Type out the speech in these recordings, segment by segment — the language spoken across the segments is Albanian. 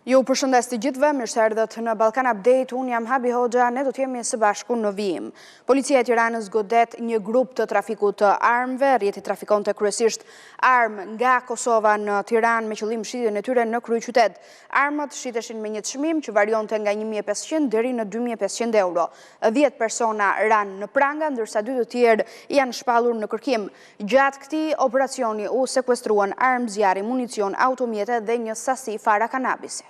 Ju përshëndes të gjithëve, mirë se erdhët në Ballkan Update, unë jam Habi Hoxha, ne do të jemi së bashku në vijim. Policia e Tiranës godet një grup të trafikut të armëve, rjeti trafikonte kryesisht armë nga Kosova në Tiranë me qëllim shitjen e tyre në kryeqytet. Armët shiteshin me një çmim që varionte nga 1.500 deri në 2.500 euro. 10 persona ranë në pranga, ndërsa 2 të tjerë janë shpallur në kërkim. Gjatë këtij operacioni u sekuestruan armë, zjarri, municion, automjete dhe një sasi fara kanabisi.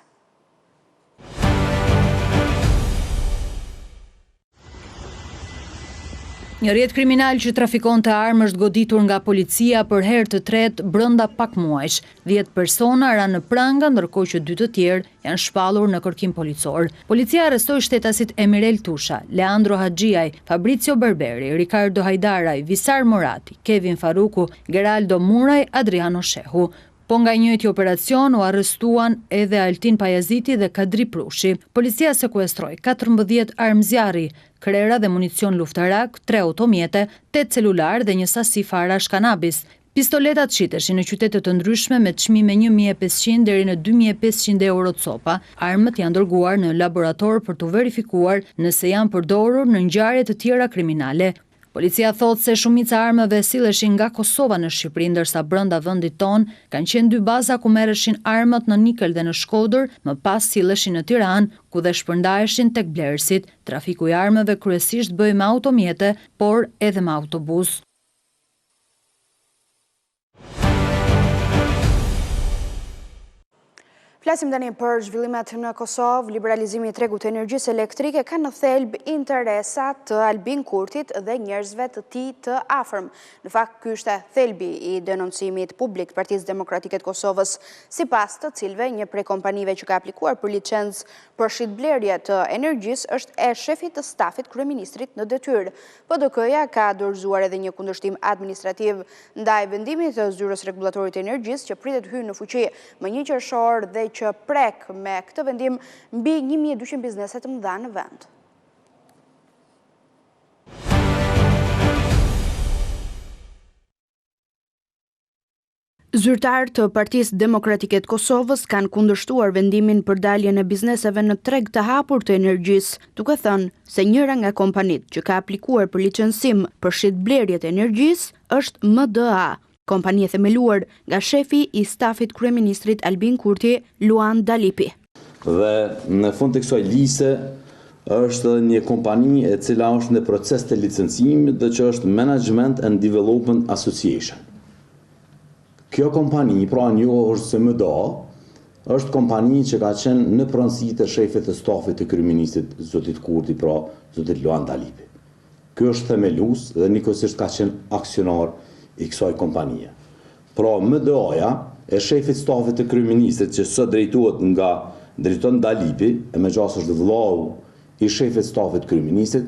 Një rjet kriminal që trafikonte armë është goditur nga policia për herë të tretë brenda pak muajsh. 10 persona ranë në pranga, ndërkohë që 2 të tjerë janë shpallur në kërkim policor. Policia arrestoi shtetasit Emirel Tusha, Leandro Haxhiaj, Fabrizio Berberi, Ricardo Hajdaraj, Visar Morati, Kevin Faruku, Geraldo Muraj, Adriano Shehu. Po nga njëjti operacion u arrestuan edhe Altin Pajaziti dhe Kadri Prushi. Policia sekuestroi 14 armë zjarri, krera dhe municion luftarak, 3 automjete, 8 celular dhe një sasi farash kanabis. Pistoletat shiteshin në qytete të ndryshme me çmime 1.500 deri në 2.500 euro copa. Armët janë dërguar në laborator për të verifikuar nëse janë përdorur në ngjarje të tjera kriminale. Policia thot se shumica armëve silleshin nga Kosova në Shqipëri, ndërsa brenda vendit ton kanë qenë 2 baza ku merreshin armët në Nikel dhe në Shkodër, më pas silleshin në Tiranë, ku dhe shpërndaheshin tek blerësit. Trafiku i armëve kryesisht bëhej me automjete, por edhe me autobus. Flasim tani për zhvillimet në Kosovë. Liberalizimi i tregut të energjisë elektrike ka në thelb interesat të Albin Kurtit dhe njerëzve të tij të afërm. Në fakt, ky është thelbi i denoncimit publik të Partisë Demokratike të Kosovës, sipas të cilëve një prej kompanive që ka aplikuar për licencë për shitblerje të energjisë është e shefit të stafit kryeministrit në detyrë. PDK-ja ka dorëzuar edhe një kundërshtim administrativ ndaj vendimit të zyrës rregullatorit të energjisë që pritet hyjë në fuqi më 1 qershor dhe që prek me këtë vendim mbi 1.200 biznese të mëdha në vend. Zyrtarë të Partisë Demokratike të Kosovës kanë kundërshtuar vendimin për daljen e bizneseve në treg të hapur të energjisë, duke thënë se njëra nga kompanitë që ka aplikuar për licencim për shitblerje të energjisë është MDA, kompani e themeluar nga shefi i stafit kryeministrit Albin Kurti, Luan Dalipi. Dhe në fund të kësaj liste është një kompani e cila është në proces të licencimit dhe që është Management and Development Association. Kjo kompani, pra njohur si MDA, është kompani që ka qenë në pronësi të shefit të stafit të kryeministrit zotit Kurti, pra zotit Luan Dalipi. Ky është themelues dhe nikosisht ka qenë aksionar i kësaj kompanie. Pra MDA-ja e shefit stafit të kryeministrit që sot drejton Dalipi, e me gjas është vllau i shefit stafit kryeministrit,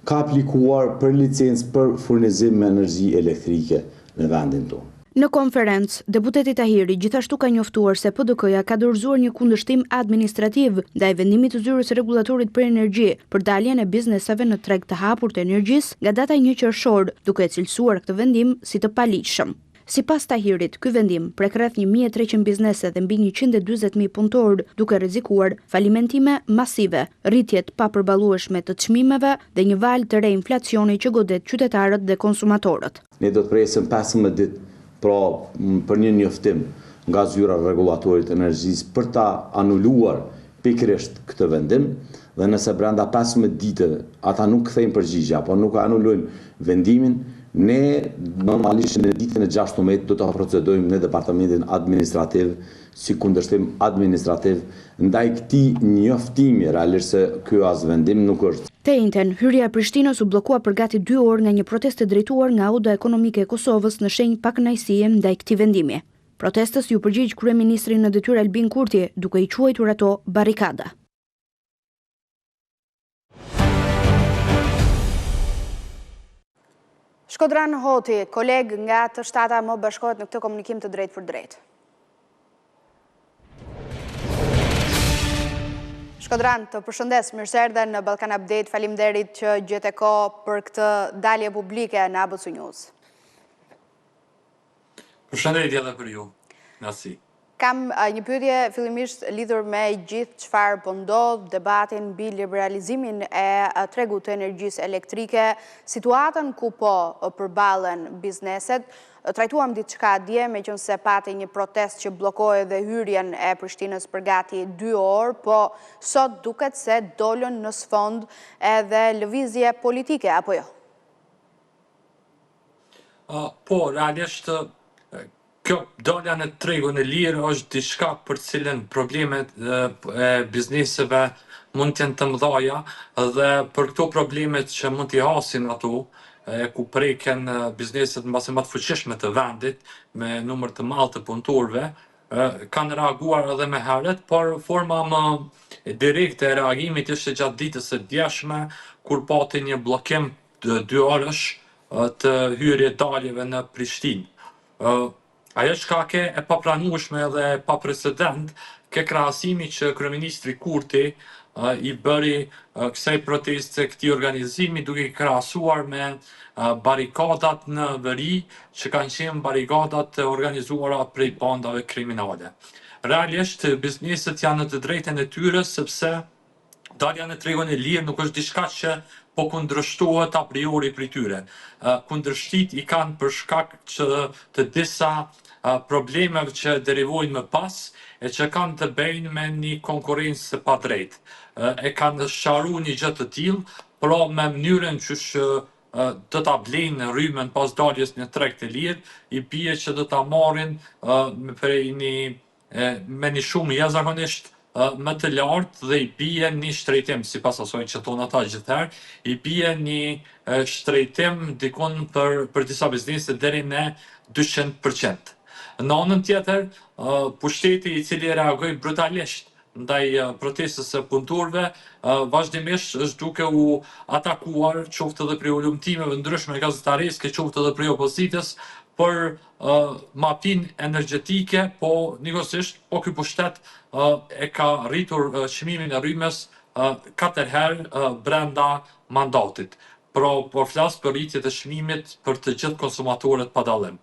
ka aplikuar për licencë për furnizim me energji elektrike në vendin tonë. Në konferencë, deputeti Tahiri gjithashtu ka njoftuar se PDK-ja ka dorëzuar një kundërshtim administrativ ndaj vendimit të zyrës rregullatorit për energji për daljen e bizneseve në treg të hapur të energjisë nga data 1 qershor, duke cilësuar këtë vendim si të paligjshëm. Sipas Tahirit, ky vendim prek rreth 1.300 biznese dhe mbi 140.000 punëtorë, duke rrezikuar falimentime masive, rritje të papërballueshme të çmimeve dhe një val të re inflacioni që godet qytetarët dhe konsumatorët. Ne do të presim 15 ditë pra për një njoftim nga zyra rregullatorit të energjisë për ta anuluar pikërisht këtë vendim, dhe nëse brenda 15 ditëve ata nuk kthejnë përgjigje apo nuk anulojnë vendimin, ne normalisht në ditën e 16 do të procedojmë në departamentin administrativ si kundërshtim administrativ ndaj këtij njoftimi, realisht se ky as vendim nuk është. Te njëjtën, hyrja e Prishtinës u bllokua për gati 2 orë nga një protestë drejtuar nga Oda Ekonomike e Kosovës në shenjë pakënaqësie ndaj këtij vendimi. Protestës ju përgjigj kryeministri në detyrë Albin Kurti, duke i quajtur ato barrikada. Shkodran Hoti, koleg nga të shtata, më bashkohet në këtë komunikim të drejtë për drejtë. Shkodran, të përshëndes, mirë se erdhe në Ballkan Update, faleminderit që gjete kohë për këtë dalje publike në ABC News. Përshëndetje edhe për ju, Nasi. Kam një pyetje fillimisht lidhur me gjithë çfarë po ndodh, debatin mbi liberalizimin e tregut të energjisë elektrike, situatën ku po përballen bizneset. Trajtuam diçka dje, meqense pati një protest që bllokoi dhe hyrjen e Prishtinës për gati 2 orë, po sot duket se dolën në sfond edhe lëvizje politike, apo jo? Po, realisht, kjo dalja në tregun e lirë është diçka për cilën problemet e bizneseve mund të jenë të mëdha dhe për këto problemet që mund t'i hasin ato, ku preken bizneset mbase më të fuqishme të vendit, me numër të madh të punëtorëve, kanë reaguar edhe më herët, por forma më direkte e reagimit ishte gjatë ditës së djeshme, kur pati një bllokim të 2 orësh të hyrje daljeve në Prishtinë. Ajo shkake e papranueshme dhe e paprecedent, ke krahasimi që kryeministri Kurti i bëri kësaj proteste, këtij organizimi, duke i krahasuar me barikadat në veri, që kanë qenë barikadat të organizuara prej bandave kriminale. Realisht, bizneset janë në të drejtën e tyre, sepse dalja në tregun e lirë nuk është diçka që po kundërshtohet a priori prej tyre. Kundërshtit i kanë për shkak të disa problemeve që derivojnë më pas e që kanë të bëjnë me një konkurrencë pa drejtë. E kanë sqaruar një gjë të tillë, por me mënyrën që do ta blejnë rrymën pas daljes në treg të lirë, i bie që do ta marrin me një shumë jashtëzakonisht më të lartë dhe i bie një shtrejtim, sipas asaj që thonë ata gjithherë, i bie një shtrejtim dikon për disa biznese deri në 200%. Në anën tjetër, pushteti i cili reagoi brutalisht ndaj protestës së punëtorëve, vazhdimisht është duke u atakuar, qoftë edhe prej ulëmtimeve ndryshme gazetarisë, qoftë edhe prej opozitës, për mapinë energjetike, po njëkohësisht, po ky pushtet e ka rritur çmimin e rrymës 4 herë brenda mandatit. Por flas për rritjet e çmimit për të gjithë konsumatorët pa dallim.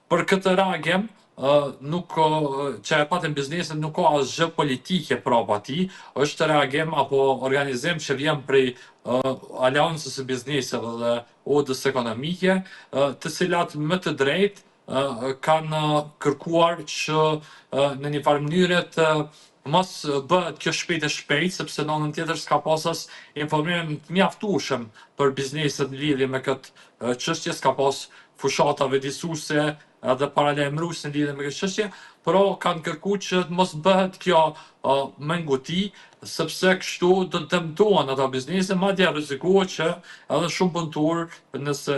Për këtë reagim, që e patën bizneset nuk ka asgjë politike prapa tij, është reagim apo organizim që vjen prej aleancës së bizneseve dhe odës ekonomike, të cilat më të drejtë kanë kërkuar që në një farë mënyrë të mos bëhet kjo shpejt e shpejt, sepse në anën tjetër s'ka pas as informim të mjaftueshëm për bizneset në lidhje me këtë çështje, s'ka pas fushata vëdësuese edhe paralajmëruese në lidhje me këtë çështje, por kanë kërkuar që të mos bëhet kjo me nguti, sepse kështu do të dëmtohen ata biznese, madje rrezikohet që edhe shumë punëtor, nëse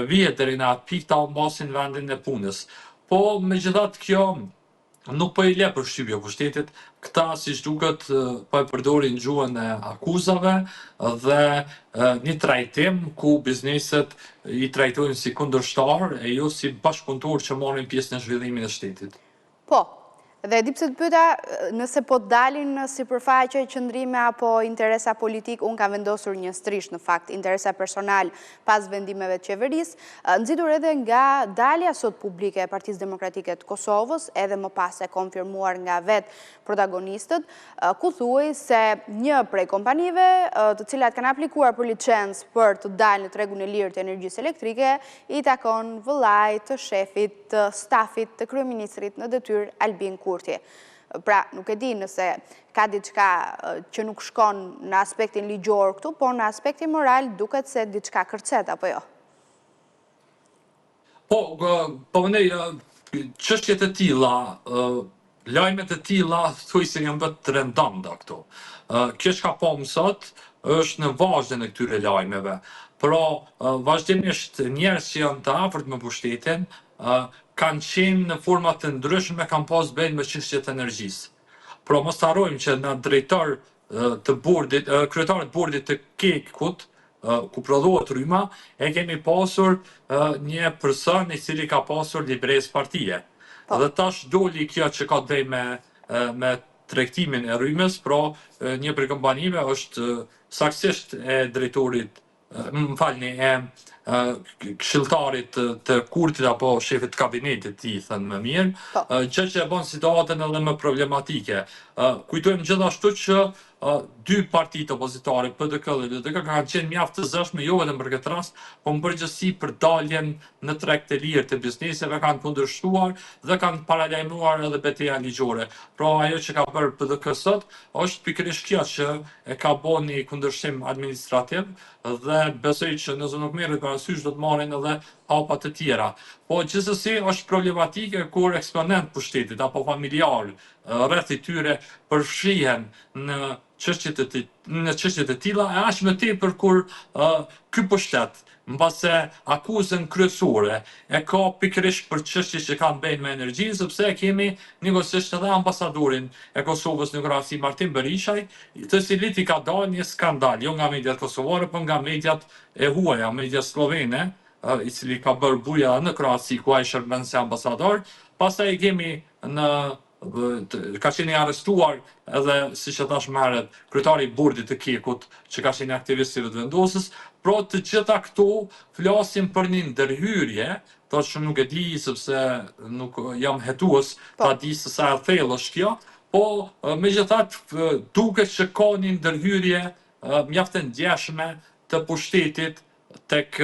vihet deri në atë pikë, ta humbasin vendin e punës. Po megjithatë kjo nuk po i le përshtypje pushtetit, këta siç duket po e përdorin gjuhën e akuzave dhe një trajtim ku bizneset i trajtojnë si kundërshtar e jo si bashkëpunëtor që marrin pjesë në zhvillimin e shtetit. Po, dhe di pse të pyeta, nëse po dalin në sipërfaqe qëndrime apo interesa politik, unë kam vendosur një strish në fakt, interesa personal pas vendimeve të qeverisë, nxitur edhe nga dalja sot publike e Partisë Demokratike të Kosovës, edhe më pas e konfirmuar nga vetë protagonistët, ku thuaj se një prej kompanive të cilat kanë aplikuar për licencë për të dalë në tregun e lirë të energjisë elektrike, i takon vëllait të shefit të stafit të kryeministrit në detyrë Albin Kurti. Pra, nuk e di nëse ka diçka që nuk shkon në aspektin ligjor këtu, por në aspektin moral duket se diçka kërcet, apo jo? Po ne çështjet e tilla, lajmet e tilla thuaj se janë vetë të rëndamta këto. Kjo çka po sot është në vazhdim e këtyre lajmeve. Pra, vazhdimisht njerëz që janë të afërt me pushtetin kanë qenë në forma të ndryshme, kanë pas bëjnë me çështjet e energjisë. Pra mos harrojmë që në drejtor të bordit, kryetar të bordit të KEK-ut, ku prodhohet rryma, e kemi pasur një person i cili ka pasur libresë partije. Dhe tash doli kjo që ka të bëjë me tregtimin e rrymës, pra një prej kompanive është saktësisht e drejtorit më falni, këshilltarit të Kurtit apo shefit kabinetit ti thënë më mirë, që e bon situatën edhe më problematike. Kujtojmë gjithashtu që dy partit opozitare, PDK dhe LDK, kanë qenë mjaft të zëshme, jo vetëm për këtë rast, po në përgjithësi për daljen në treg të lirë të bizneseve, kanë kundërshtuar dhe kanë paralajmëruar edhe betejë ligjore. Pra ajo që ka bërë PDK sot është pikërisht kjo që e ka bën një kundërshtim administrativ dhe besoj që nëse nuk merret parasysh do të marrin edhe hapa të tjera. Po gjithsesi është problematike kur eksponent pushtetit apo familjar rreth i tyre përfshihen në çështje të tilla, e aq më tepër kur ky pushtet mbase akuzën kryesore e ka pikërisht për çështje që kanë bënë me energjinë, sepse kemi njëkohësisht edhe ambasadorin e Kosovës në Kroaci, Martin Berishaj, të cilit i ka dalë një skandal, jo nga mediat kosovare, por nga mediat e huaja, media slovene, i cili ka bërë buja në Kroaci, ku ai shërben si ambasador. Pastaj kemi ka qenë arrestuar edhe, siç e thash më herët, kryetari i bordit të Kekut, që ka qenë aktivist i vetëvendosës. Pra të gjitha këto flasim për një ndërhyrje, thotë që nuk e di sepse nuk jam hetues, ta di se sa e thellë është kjo, po megjithatë duket që ka një ndërhyrje mjaft e ndjeshme të pushtetit tek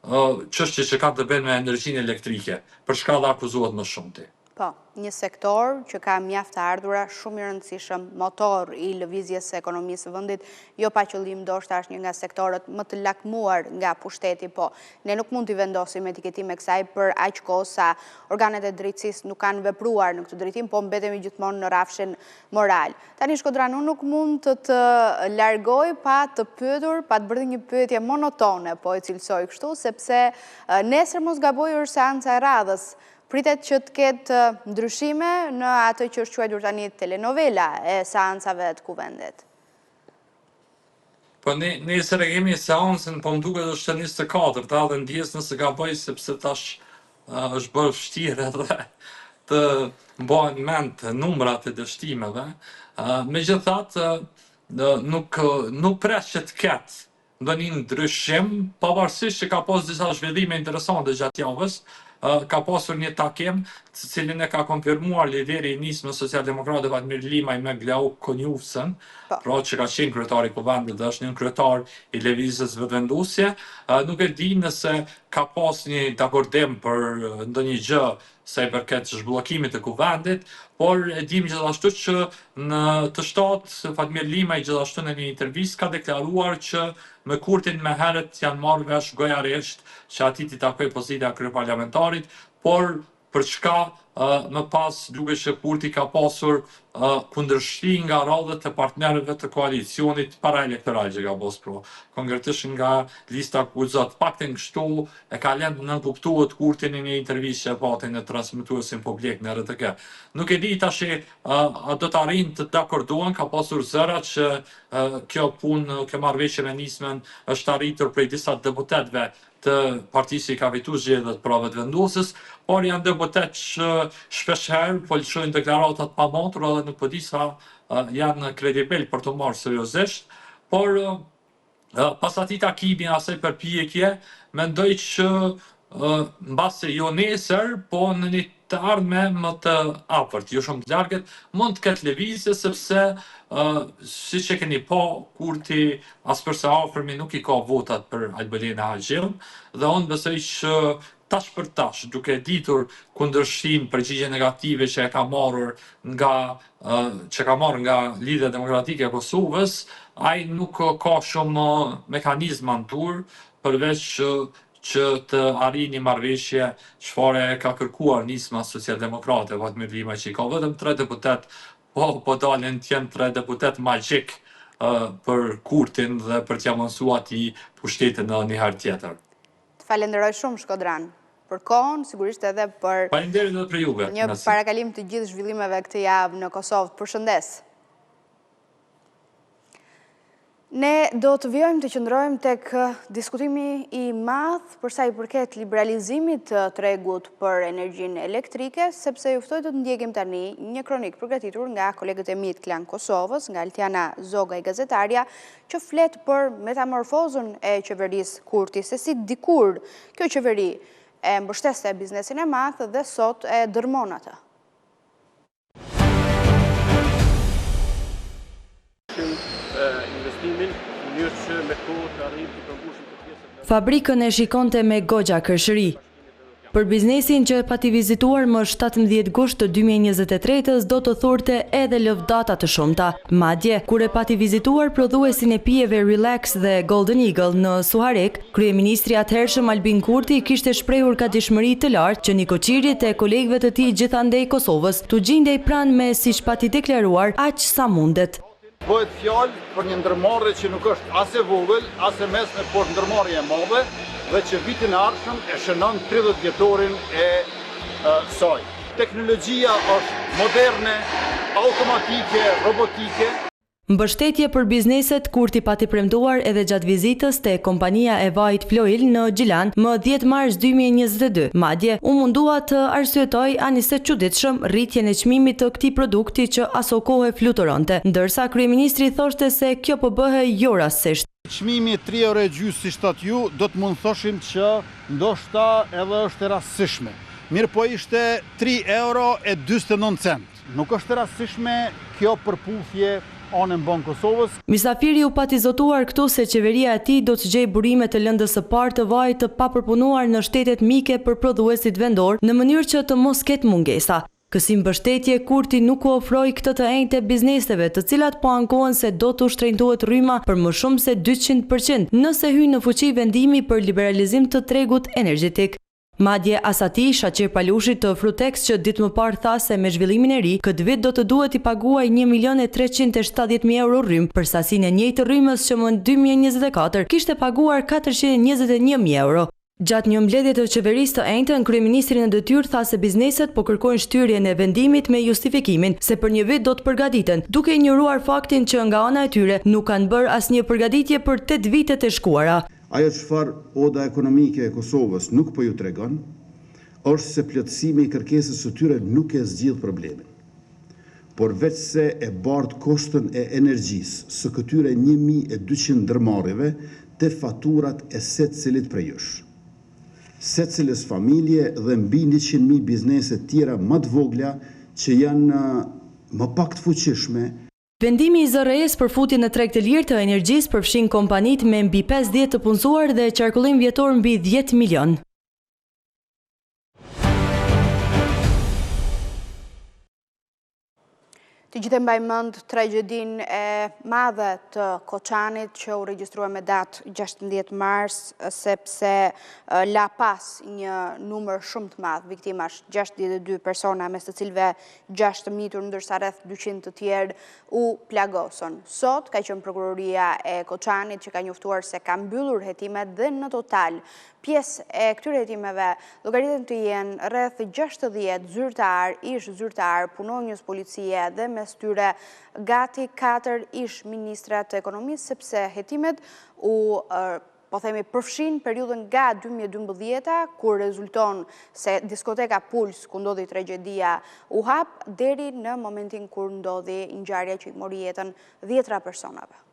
çështje që ka të bëjnë me energjinë elektrike, për shkak të akuzohet më shumë ti. Po, një sektor që ka mjaft të ardhura, shumë i rëndësishëm, motor i lëvizjes së ekonomisë së vendit, jo pa qëllim ndoshta është një nga sektorët më të lakmuar nga pushteti, po ne nuk mund t'i vendosim etiketim e kësaj për aq kohë sa organet e drejtësisë nuk kanë vepruar në këtë drejtim, po mbetemi gjithmonë në rrafshin moral. Tani Shkodran, unë nuk mund të largoj pa të pyetur, pa të bërë një pyetje monotone, po e cilësoj kështu, sepse nesër mos gaboj është seanca e radhës. Pritet që të ketë ndryshime në atë që është quajtur tani telenovela e seancave të kuvendet. Po nesër e kemi seancën, po më duket është 24, dhe ndjes nëse gaboj sepse tash është bërë vështirë edhe të bëhen mend numrat e dështimeve. Megjithatë, nuk pres që të ketë ndonjë ndryshim, pavarësisht që ka pas disa zhvillime interesante gjatë javës. Ka pasur një takim të cilin e ka konfirmuar lideri i nismës socialdemokratë Vladimir Limaj me Glauk Konjufsën, pra që ka qenë kryetari i kuvendit dhe është një kryetar i lëvizjes vetëvendosje. Nuk e di nëse ka pas një dakordim për ndonjë gjë sa i përket zhbllokimit të kuvendit, por e dim gjithashtu që në të shtatë Vladimir Limaj gjithashtu në një intervistë ka deklaruar që me Kurtin me herët janë marrë vesh gojarisht që ati t'i takoj pozita kryeparlamentarit, por për çka më pas duket që Kurti ka pasur kundërshtim nga radhët e partnerëve të koalicionit paraelektoral që ka pas pro. Konkretisht nga lista akuzat, paktën kështu e ka lënë nënkuptuar Kurti në një intervistë që e pati në transmetuesin publik në RTK. Nuk e di tash a do të arrijnë të dakordohen, ka pasur zëra që kjo punë, kjo marrëveshje me nismën është arritur prej disa deputetëve të partisë që ka fituar zgjedhjet pra vetëvendosës, por janë deputet që shpeshherë po lëshojnë deklaratat pa motor edhe nuk po di sa janë kredibel për të marrë seriozisht, por pas atij takimi asaj përpjekje, mendoj që mbase jo nesër, po në një të ardhme më të afërt, jo shumë të largët, mund të ketë lëvizje sepse siç e keni pa, Kurti as për sa afërmi nuk i ka votat për Albelin Haxhillën dhe unë besoj që tash për tash, duke ditur kundërshtim përgjigje negative që ka marrë nga Lidhja Demokratike e Kosovës, ai nuk ka shumë mekanizma në dur përveç që të arrijë një marrëveshje çfarë ka kërkuar nisma socialdemokrate Vladimir Limaj, që ka vetëm 3 deputet, po dalin të jenë 3 deputet magjik për Kurtin dhe për t'ia mësuar atij pushtetin edhe një herë tjetër. Të falenderoj shumë Shkodran për kohën, sigurisht edhe për Faleminderit edhe për juve. Një parakalim të gjithë zhvillimeve këtë javë në Kosovë. Përshëndes. Ne do të vjojmë të qëndrojmë tek diskutimi i madh për sa i përket liberalizimit të tregut për energjinë elektrike, sepse ju ftoj të ndjekim tani një kronik përgatitur nga kolegët e mi të Klan Kosovës, nga Altiana Zoga i gazetarja, që flet për metamorfozën e qeverisë Kurti, se si dikur kjo qeveri e mbështeste biznesin e madh dhe sot e dërmon atë. Fabrikën e shikonte me goxha kërshëri. Për biznesin që pati vizituar më 17 gusht të 2023-ës do të thurte edhe lëvdata të shumta. Madje, kur e pati vizituar prodhuesin e pijeve Relax dhe Golden Eagle në Suharek, kryeministri atëhershëm Albin Kurti kishte shprehur gatishmëri të lartë që nikoqirit e kolegëve të tij gjithandej Kosovës tu gjindej pranë me siç pati deklaruar aq sa mundet. Bëhet fjalë për një ndërmarrje që nuk është as e vogël, as e mesme, por ndërmarrje e madhe dhe që vitin e ardhshëm e shënon 30 vjetorin e saj. Teknologjia është moderne, automatike, robotike. Mbështetje për bizneset Kurti pati premtuar edhe gjatë vizitës te kompania e vajit Floil në Gjilan më 10 mars 2022. Madje, u mundua të arsyetoj anise çuditshëm rritjen e çmimit të këtij produkti që aso kohë fluturonte, ndërsa kryeministri thoshte se kjo po bëhej jo rastësisht. Çmimi 3 euro e gjys si thot ju, do të mund thoshim që ndoshta edhe është e rastësishme. Mirë po ishte 3 euro e 49 cent. Nuk është e rastësishme kjo përputhje anën Bankë Kosovës. Misafiri u pati zotuar këtu se qeveria e tij do të gjejë burime të lëndës së parë të vajit të papërpunuar në shtetet mike për prodhuesit vendor në mënyrë që të mos ketë mungesa. Kësi mbështetje Kurti nuk u ofroi këtë të enjtë bizneseve, të cilat po ankohen se do të ushtrejtohet rryma për më shumë se 200% nëse hyjë në fuqi vendimi për liberalizim të tregut energjetik. Madje as atij Shaqir Palushi të Frutex që ditë më parë tha se me zhvillimin e ri, këtë vit do të duhet i paguaj 1.370.000 euro rrymë, për sasinë e njëjtë rrymës që më në 2024 kishte paguar 421.000 euro. Gjatë një mbledhje të qeverisë të enjtën, kryeministri në detyrë tha se bizneset po kërkojnë shtyrjen e vendimit me justifikimin se për një vit do të përgatiten, duke ignoruar faktin që nga ana e tyre nuk kanë bërë asnjë përgatitje për 8 vitet e shkuara. Ajo çfarë oda ekonomike e Kosovës nuk po ju tregon, është se plotësimi i kërkesës së tyre nuk e zgjidh problemin. Por veç se e bart koston e energjisë së këtyre 1200 ndërmarrjeve te faturat e secili prej jush. Secilës familje dhe mbi 100.000 biznese tjera më të vogla që janë më pak të fuqishme. Vendimi i ZRE-s për futjen në treg të lirë të energjisë përfshin kompanitë me mbi 50 të punësuar dhe qarkullim vjetor mbi 10 milion. Të gjithë mbaj mend tragjedin e madhe të Koçanit që u regjistrua me datë 16 mars, sepse la pas një numër shumë të madh viktimash, 62 persona, mes të cilëve 6 të mitur, ndërsa rreth 200 të tjerë u plagosën. Sot ka qenë prokuroria e Koçanit që ka njoftuar se ka mbyllur hetimet dhe në total pjesë e këtyre hetimeve llogaritën të jenë rreth 60 zyrtar, ish zyrtar, punonjës policie dhe mes tyre gati 4 ish ministra të ekonomisë, sepse hetimet po themi përfshin periudhën nga 2012, kur rezulton se diskoteka Puls, ku ndodhi tragjedia, u hap deri në momentin kur ndodhi ngjarja që i mori jetën 10 personave.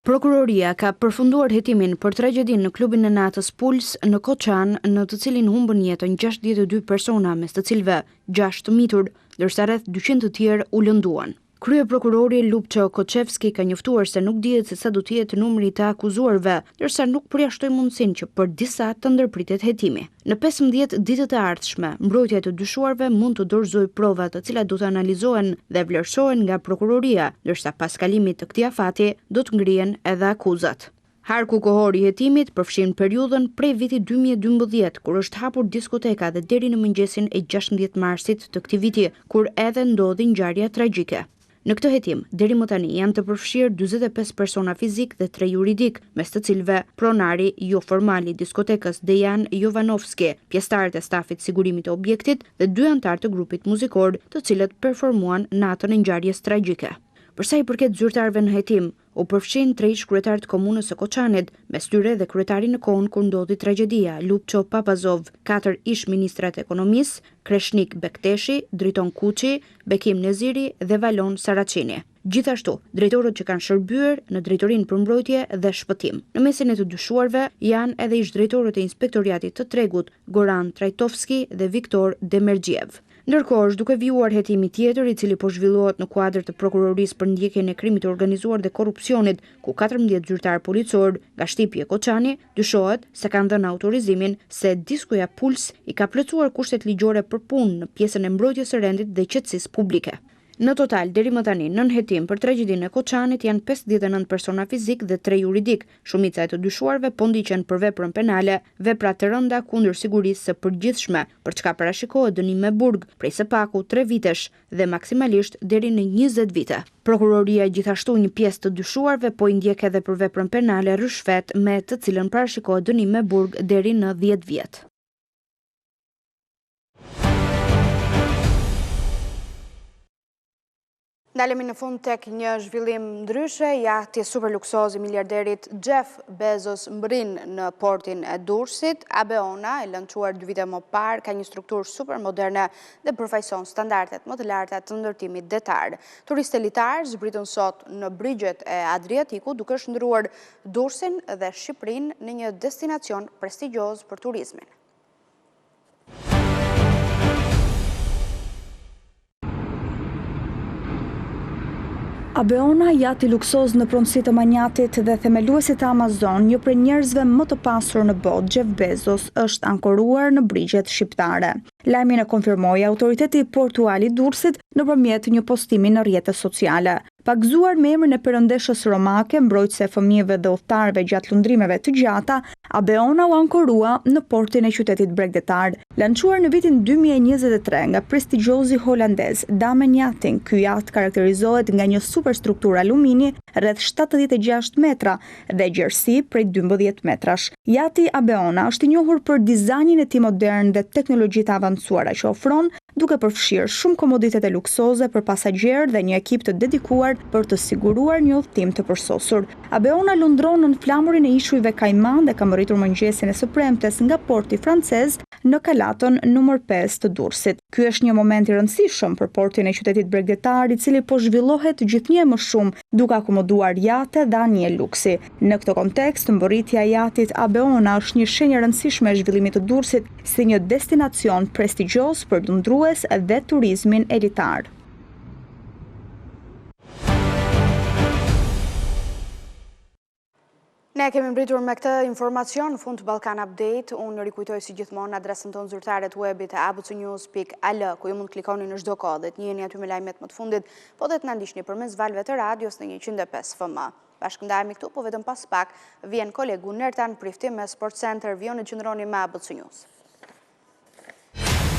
Prokuroria ka përfunduar hetimin për tragjedin në klubin e natës Puls në Koçan, në të cilin humbën jetën 62 persona, mes të cilëve 6 të mitur, ndërsa rreth 200 të tjerë u lënduan. Kryeprokurori Lupço Koçevski ka njoftuar se nuk dihet se sa do të jetë numri i të akuzuarve, ndërsa nuk përjashtoi mundësinë që për disa të ndërpritet hetimi. Në 15 ditët e ardhshme, mbrojtja e të dyshuarve mund të dorëzojë prova të cilat do të analizohen dhe vlerësohen nga prokuroria, ndërsa pas kalimit të këtij afati do të ngrihen edhe akuzat. Harku kohor i hetimit përfshin periudhën prej vitit 2012, kur është hapur diskoteka dhe deri në mëngjesin e 16 marsit të këtij viti, kur edhe ndodhi ngjarja tragjike. Në këtë hetim, deri më tani janë të përfshirë 45 persona fizik dhe 3 juridik, mes të cilëve pronari jo formal i diskotekës Dejan Jovanovski, pjesëtarët e stafit sigurimit të objektit dhe 2 anëtar të grupit muzikor, të cilët performuan natën e ngjarjes tragjike. Përsa i përket zyrtarëve në hetim, u përfshin 3 ish-kryetar të komunës së Koçanit, mes tyre dhe kryetari në kohën kur ndodhi tragjedia, Lupço Papazov, 4 ish-ministrat e ekonomisë, Kreshnik Bekteshi, Driton Kuçi, Bekim Neziri dhe Valon Saracini. Gjithashtu, drejtorët që kanë shërbyer në drejtorinë për mbrojtje dhe shpëtim. Në mesin e të dyshuarve janë edhe ish-drejtorët e inspektoriatit të tregut, Goran Trajtovski dhe Viktor Demergjiev. Ndërkohë, është duke vijuar hetimi tjetër i cili po zhvillohet në kuadër të prokurorisë për ndjekjen e krimit të organizuar dhe korrupsionit, ku 14 zyrtarë policor nga shtipje Koçani dyshohet se kanë dhënë autorizimin se diskuja Puls i ka plotësuar kushtet ligjore për punë në pjesën e mbrojtjes së rendit dhe qetësisë publike. Në total, deri më tani, nën hetim për tragjedinë e Koçanit janë 59 persona fizik dhe 3 juridik. Shumica e të dyshuarve po ndiqen për veprën penale, vepra të rënda kundër sigurisë së përgjithshme, për çka parashikohet dënim me burg prej së paku 3 vitesh dhe maksimalisht deri në 20 vite. Prokuroria gjithashtu një pjesë të dyshuarve po i ndjek edhe për veprën penale rrshfet me të cilën parashikohet dënim me burg deri në 10 vjet. Ndalemi në fund tek një zhvillim ndryshe, jahti super luksoz i miliarderit Jeff Bezos mbrin në portin e Durrësit. Abeona, e lançuar 2 vite më parë, ka një strukturë super moderne dhe përfaqëson standardet më të larta të ndërtimit detar. Turistë elitar zbritën sot në brigjet e Adriatikut, duke shndruar Durrësin dhe Shqipërinë në një destinacion prestigjioz për turizmin. Abeona, jati luksoz në pronësi të manjatit dhe themeluesit të Amazon, një prej njerëzve më të pasur në botë, Jeff Bezos, është ankoruar në brigjet shqiptare. Lajmin e konfirmoi autoriteti portual i Durrësit nëpërmjet një postimi në rrjetet sociale. Pa gëzuar me emrin e perëndeshës romake, mbrojtëse e fëmijëve dhe udhëtarëve gjatë lundrimeve të gjata, Abeona u ankorua në portin e qytetit bregdetar. Lançuar në vitin 2023 nga prestigjiozi holandez Damen Yachting, ky jaht karakterizohet nga një superstruktur alumini rreth 76 metra dhe gjerësi prej 12 metrash. Jati Abeona është i njohur për dizajnin e tij modern dhe teknologjitë avancuara që ofron, duke përfshirë shumë komoditete luksoze për pasagjerë dhe një ekip të dedikuar për të siguruar një udhëtim të përsosur. Abeona lundron në flamurin e ishujve Kajman dhe ka mbërritur mëngjesin e së premtes nga porti francez në kalatën numër 5 të Durrësit. Ky është një moment i rëndësishëm për portin e qytetit bregdetar, i cili po zhvillohet gjithnjë më shumë, duke akomoduar jate dhe anije luksi. Në këtë kontekst, mbërritja e jatit Abeona është një shenjë e rëndësishme e zhvillimit të Durrësit si një destinacion prestigjioz për lundrues dhe turizmin elitar. Ne kemi mbritur me këtë informacion në fund të Ballkan Update. Unë rikujtoj si gjithmonë adresën tonë zyrtare të webit abcnews.al, ku ju mund të klikoni në çdo kohë dhe të njiheni aty me lajmet më të fundit, po dhe të na ndiqni përmes valve të radios në 105 FM. Bashkëndajemi këtu, po vetëm pas pak vjen kolegu Nertan Prifti me Sport Center, vjen në qendroni me ABC News.